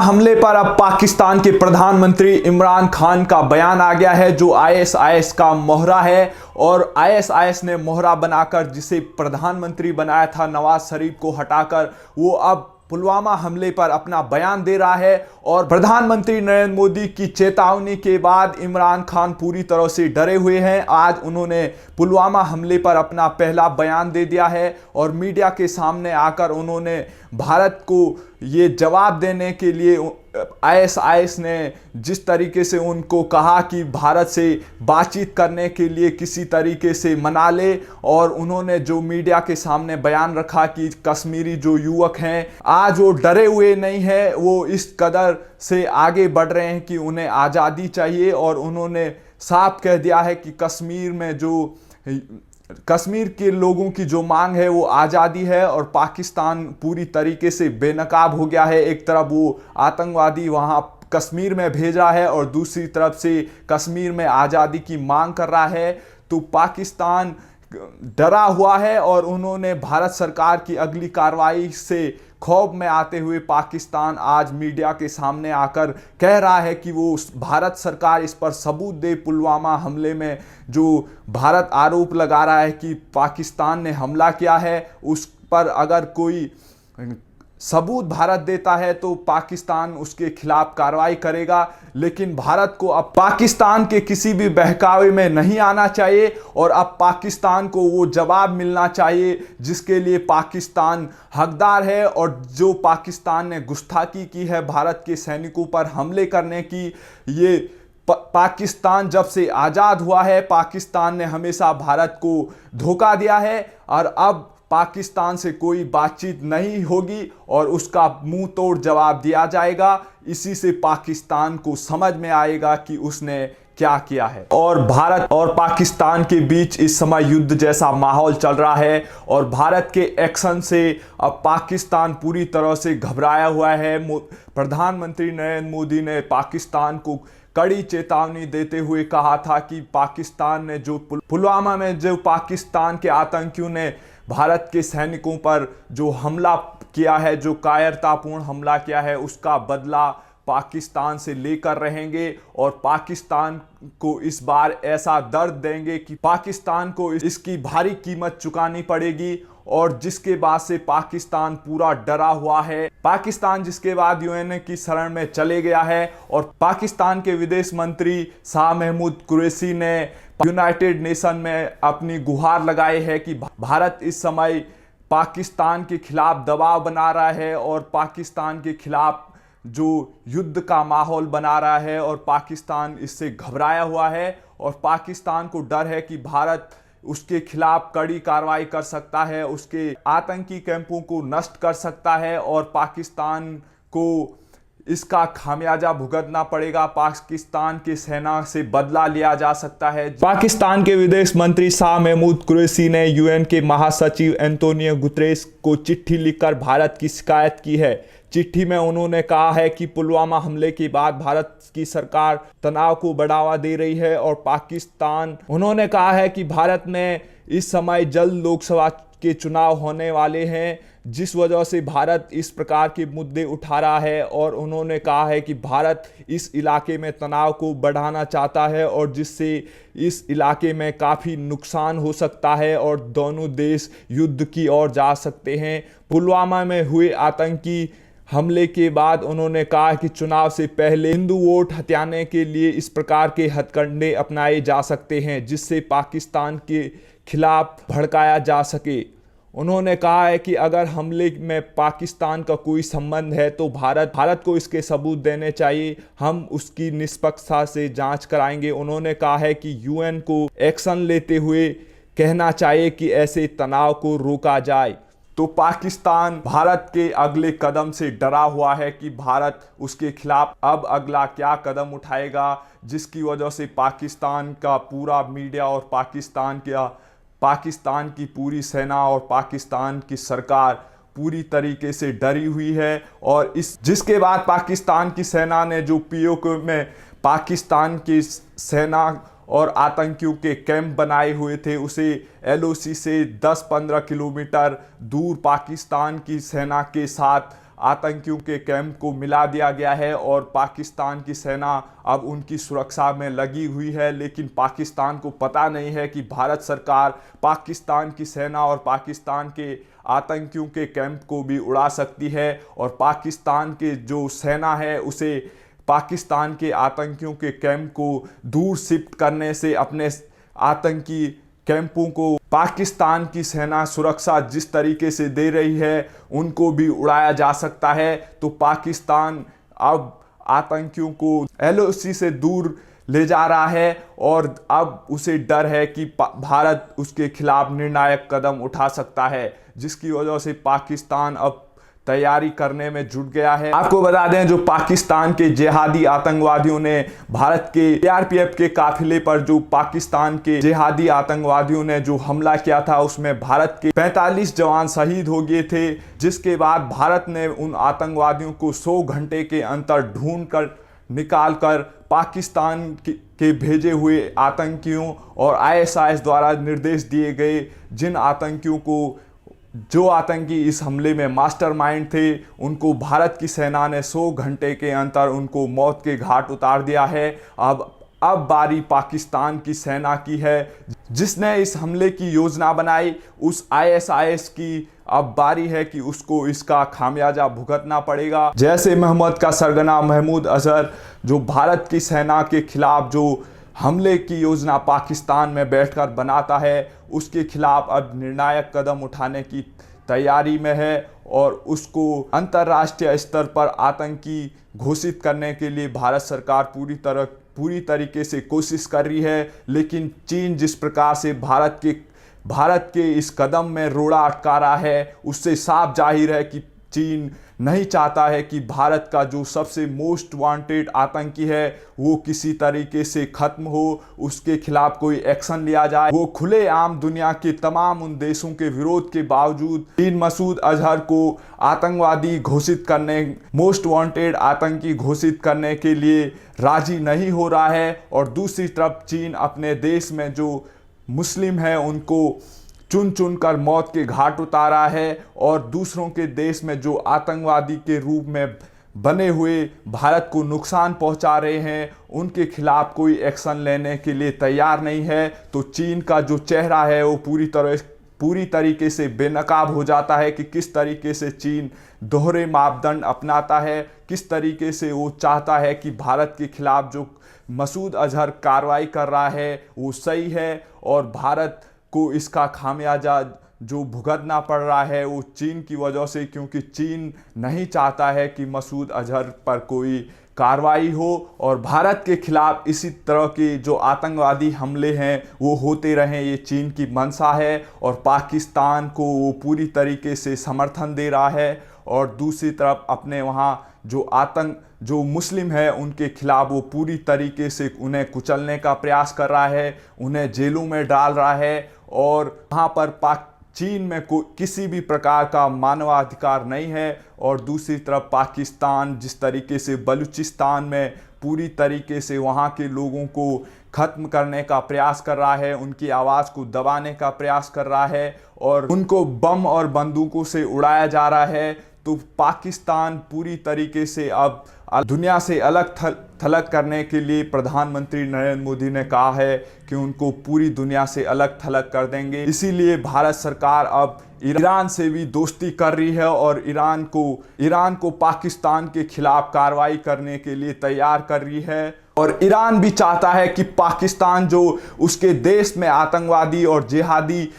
हमले पर अब पाकिस्तान के प्रधानमंत्री इमरान खान का बयान आ गया है, जो आईएसआईएस का मोहरा है। और आईएसआईएस ने मोहरा बनाकर जिसे प्रधानमंत्री बनाया था नवाज शरीफ को हटाकर, वो अब पुलवामा हमले पर अपना बयान दे रहा है। और प्रधानमंत्री नरेंद्र मोदी की चेतावनी के बाद इमरान खान पूरी तरह से डरे हुए हैं। आज उन्होंने पुलवामा हमले पर अपना पहला बयान दे दिया है और मीडिया के सामने आकर उन्होंने भारत को ये जवाब देने के लिए आईएसआईएस ने जिस तरीके से उनको कहा कि भारत से बातचीत करने के लिए किसी तरीके से मना ले, और उन्होंने जो मीडिया के सामने बयान रखा कि कश्मीरी जो युवक हैं आज वो डरे हुए नहीं हैं, वो इस कदर से आगे बढ़ रहे हैं कि उन्हें आज़ादी चाहिए। और उन्होंने साफ कह दिया है कि कश्मीर के लोगों की जो मांग है वो आज़ादी है, और पाकिस्तान पूरी तरीके से बेनकाब हो गया है। एक तरफ वो आतंकवादी वहाँ कश्मीर में भेज रहा है और दूसरी तरफ से कश्मीर में आज़ादी की मांग कर रहा है। तो पाकिस्तान डरा हुआ है और उन्होंने भारत सरकार की अगली कार्रवाई से खौफ में आते हुए पाकिस्तान आज मीडिया के सामने आकर कह रहा है कि वो भारत सरकार इस पर सबूत दे। पुलवामा हमले में जो भारत आरोप लगा रहा है कि पाकिस्तान ने हमला किया है, उस पर अगर कोई सबूत भारत देता है तो पाकिस्तान उसके खिलाफ कार्रवाई करेगा। लेकिन भारत को अब पाकिस्तान के किसी भी बहकावे में नहीं आना चाहिए और अब पाकिस्तान को वो जवाब मिलना चाहिए जिसके लिए पाकिस्तान हकदार है। और जो पाकिस्तान ने गुस्ताखी की है भारत के सैनिकों पर हमले करने की, ये पाकिस्तान जब से आज़ाद हुआ है पाकिस्तान ने हमेशा भारत को धोखा दिया है, और अब पाकिस्तान से कोई बातचीत नहीं होगी और उसका मुंह तोड़ जवाब दिया जाएगा। इसी से पाकिस्तान को समझ में आएगा कि उसने क्या किया है। और भारत और पाकिस्तान के बीच इस समय युद्ध जैसा माहौल चल रहा है और भारत के एक्शन से अब पाकिस्तान पूरी तरह से घबराया हुआ है। प्रधानमंत्री नरेंद्र मोदी ने पाकिस्तान को कड़ी चेतावनी देते हुए कहा था कि पाकिस्तान ने जो पुलवामा में जो पाकिस्तान के आतंकियों ने भारत के सैनिकों पर जो हमला किया है, जो कायरतापूर्ण हमला किया है, उसका बदला पाकिस्तान से लेकर रहेंगे। और पाकिस्तान को इस बार ऐसा दर्द देंगे कि पाकिस्तान को इसकी भारी कीमत चुकानी पड़ेगी, और जिसके बाद से पाकिस्तान पूरा डरा हुआ है। पाकिस्तान जिसके बाद यूएन की शरण में चले गया है, और पाकिस्तान के विदेश मंत्री शाह महमूद कुरैशी ने यूनाइटेड नेशन में अपनी गुहार लगाई है कि भारत इस समय पाकिस्तान के खिलाफ दबाव बना रहा है और पाकिस्तान के खिलाफ जो युद्ध का माहौल बना रहा है, और पाकिस्तान इससे घबराया हुआ है और पाकिस्तान को डर है कि भारत उसके खिलाफ कड़ी कार्रवाई कर सकता है, उसके आतंकी कैंपों को नष्ट कर सकता है और पाकिस्तान को इसका खामियाजा भुगतना पड़ेगा। पाकिस्तान की सेना से बदला लिया जा सकता है। पाकिस्तान के विदेश मंत्री शाह महमूद कुरैशी ने यूएन के महासचिव एंटोनियो गुतेरेस को चिट्ठी लिखकर भारत की शिकायत की है। चिट्ठी में उन्होंने कहा है कि पुलवामा हमले के बाद भारत की सरकार तनाव को बढ़ावा दे रही है और उन्होंने कहा है कि भारत में इस समय जल्द लोकसभा के चुनाव होने वाले हैं, जिस वजह से भारत इस प्रकार के मुद्दे उठा रहा है। और उन्होंने कहा है कि भारत इस इलाके में तनाव को बढ़ाना चाहता है और जिससे इस इलाके में काफ़ी नुकसान हो सकता है और दोनों देश युद्ध की ओर जा सकते हैं। पुलवामा में हुए आतंकी हमले के बाद उन्होंने कहा कि चुनाव से पहले हिंदू वोट हथियाने के लिए इस प्रकार के हथकंडे अपनाए जा सकते हैं जिससे पाकिस्तान के खिलाफ भड़काया जा सके। उन्होंने कहा है कि अगर हमले में पाकिस्तान का कोई संबंध है तो भारत को इसके सबूत देने चाहिए, हम उसकी निष्पक्षता से जांच कराएंगे। उन्होंने कहा है कि यूएन को एक्शन लेते हुए कहना चाहिए कि ऐसे तनाव को रोका जाए। तो पाकिस्तान भारत के अगले कदम से डरा हुआ है कि भारत उसके खिलाफ अब अगला क्या कदम उठाएगा, जिसकी वजह से पाकिस्तान का पूरा मीडिया और पाकिस्तान की पूरी सेना और पाकिस्तान की सरकार पूरी तरीके से डरी हुई है। और जिसके बाद पाकिस्तान की सेना ने जो पीओके में पाकिस्तान की सेना और आतंकियों के कैंप बनाए हुए थे उसे एलओसी से 10-15 किलोमीटर दूर पाकिस्तान की सेना के साथ आतंकियों के कैंप को मिला दिया गया है और पाकिस्तान की सेना अब उनकी सुरक्षा में लगी हुई है। लेकिन पाकिस्तान को पता नहीं है कि भारत सरकार पाकिस्तान की सेना और पाकिस्तान के आतंकियों के कैंप को भी उड़ा सकती है और पाकिस्तान के जो सेना है उसे पाकिस्तान के आतंकियों के कैंप को दूर शिफ्ट करने से अपने आतंकी कैंपों को पाकिस्तान की सेना सुरक्षा जिस तरीके से दे रही है उनको भी उड़ाया जा सकता है। तो पाकिस्तान अब आतंकियों को LOC से दूर ले जा रहा है और अब उसे डर है कि भारत उसके खिलाफ निर्णायक कदम उठा सकता है, जिसकी वजह से पाकिस्तान अब तैयारी करने में जुट गया है। आपको बता दें, जो पाकिस्तान के जिहादी आतंकवादियों ने भारत के CRPF के काफिले पर जो पाकिस्तान के जिहादी आतंकवादियों ने जो हमला किया था उसमें भारत के 45 जवान शहीद हो गए थे, जिसके बाद भारत ने उन आतंकवादियों को 100 घंटे के अंदर ढूंढ कर निकाल कर पाकिस्तान के भेजे हुए आतंकियों और ISIS द्वारा निर्देश दिए गए जिन आतंकियों को जो आतंकी इस हमले में मास्टरमाइंड थे उनको भारत की सेना ने 100 घंटे के अंदर उनको मौत के घाट उतार दिया है। अब बारी पाकिस्तान की सेना की है, जिसने इस हमले की योजना बनाई। उस ISIS की अब बारी है कि उसको इसका खामियाजा भुगतना पड़ेगा। जैसे मोहम्मद का सरगना महमूद अजहर जो भारत की सेना के खिलाफ जो हमले की योजना पाकिस्तान में बैठकर बनाता है, उसके खिलाफ अब निर्णायक कदम उठाने की तैयारी में है और उसको अंतर्राष्ट्रीय स्तर पर आतंकी घोषित करने के लिए भारत सरकार पूरी तरीके से कोशिश कर रही है। लेकिन चीन जिस प्रकार से भारत के इस कदम में रोड़ा अटका रहा है, उससे साफ जाहिर है कि चीन नहीं चाहता है कि भारत का जो सबसे मोस्ट वांटेड आतंकी है वो किसी तरीके से खत्म हो, उसके खिलाफ कोई एक्शन लिया जाए। वो खुलेआम दुनिया के तमाम उन देशों के विरोध के बावजूद चीन मसूद अजहर को आतंकवादी घोषित करने, मोस्ट वांटेड आतंकी घोषित करने के लिए राजी नहीं हो रहा है। और दूसरी तरफ चीन अपने देश में जो मुस्लिम हैं उनको चुन चुन कर मौत के घाट उतारा है और दूसरों के देश में जो आतंकवादी के रूप में बने हुए भारत को नुकसान पहुंचा रहे हैं उनके खिलाफ कोई एक्शन लेने के लिए तैयार नहीं है। तो चीन का जो चेहरा है वो पूरी तरीके से बेनकाब हो जाता है कि किस तरीके से चीन दोहरे मापदंड अपनाता है, किस तरीके से वो चाहता है कि भारत के खिलाफ जो मसूद अजहर कार्रवाई कर रहा है वो सही है और भारत को इसका खामियाजा जो भुगतना पड़ रहा है वो चीन की वजह से, क्योंकि चीन नहीं चाहता है कि मसूद अजहर पर कोई कार्रवाई हो और भारत के खिलाफ इसी तरह के जो आतंकवादी हमले हैं वो होते रहें। ये चीन की मंशा है और पाकिस्तान को वो पूरी तरीके से समर्थन दे रहा है और दूसरी तरफ अपने वहाँ जो मुस्लिम है उनके खिलाफ वो पूरी तरीके से उन्हें कुचलने का प्रयास कर रहा है, उन्हें जेलों में डाल रहा है और वहाँ पर चीन में किसी भी प्रकार का मानवाधिकार नहीं है। और दूसरी तरफ पाकिस्तान जिस तरीके से बलूचिस्तान में पूरी तरीके से वहाँ के लोगों को ख़त्म करने का प्रयास कर रहा है, उनकी आवाज़ को दबाने का प्रयास कर रहा है और उनको बम और बंदूकों से उड़ाया जा रहा है। तो पाकिस्तान पूरी तरीके से अब दुनिया से अलग थलग करने के लिए प्रधानमंत्री नरेंद्र मोदी ने कहा है कि उनको पूरी दुनिया से अलग थलग कर देंगे। इसीलिए भारत सरकार अब ईरान से भी दोस्ती कर रही है और ईरान को पाकिस्तान के खिलाफ कार्रवाई करने के लिए तैयार कर रही है। और ईरान भी चाहता है कि पाकिस्तान जो उसके देश में आतंकवादी और जिहादी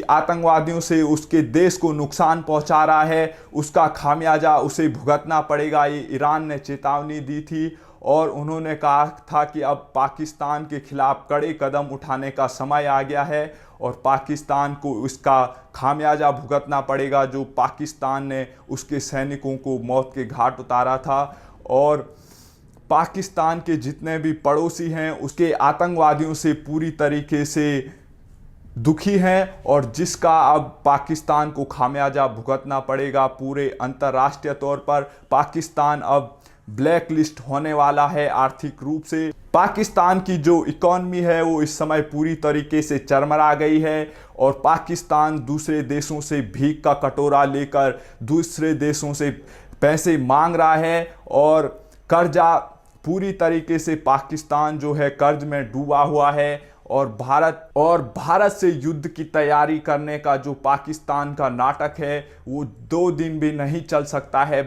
आतंकवादियों से उसके देश को नुकसान पहुंचा रहा है, उसका खामियाजा उसे भुगतना पड़ेगा। ये ईरान ने चेतावनी दी थी और उन्होंने कहा था कि अब पाकिस्तान के खिलाफ कड़े कदम उठाने का समय आ गया है और पाकिस्तान को इसका खामियाजा भुगतना पड़ेगा जो पाकिस्तान ने उसके सैनिकों को मौत के घाट उतारा था। और पाकिस्तान के जितने भी पड़ोसी हैं उसके आतंकवादियों से पूरी तरीके से दुखी हैं और जिसका अब पाकिस्तान को खामियाजा भुगतना पड़ेगा पूरे अंतर्राष्ट्रीय तौर पर। पाकिस्तान अब ब्लैक लिस्ट होने वाला है आर्थिक रूप से। पाकिस्तान की जो इकॉनमी है वो इस समय पूरी तरीके से चरमरा गई है और पाकिस्तान दूसरे देशों से भीख का कटोरा लेकर दूसरे देशों से पैसे मांग रहा है और कर्जा पूरी तरीके से पाकिस्तान जो है कर्ज में डूबा हुआ है और भारत से युद्ध की तैयारी करने का जो पाकिस्तान का नाटक है वो 2 दिन भी नहीं चल सकता है।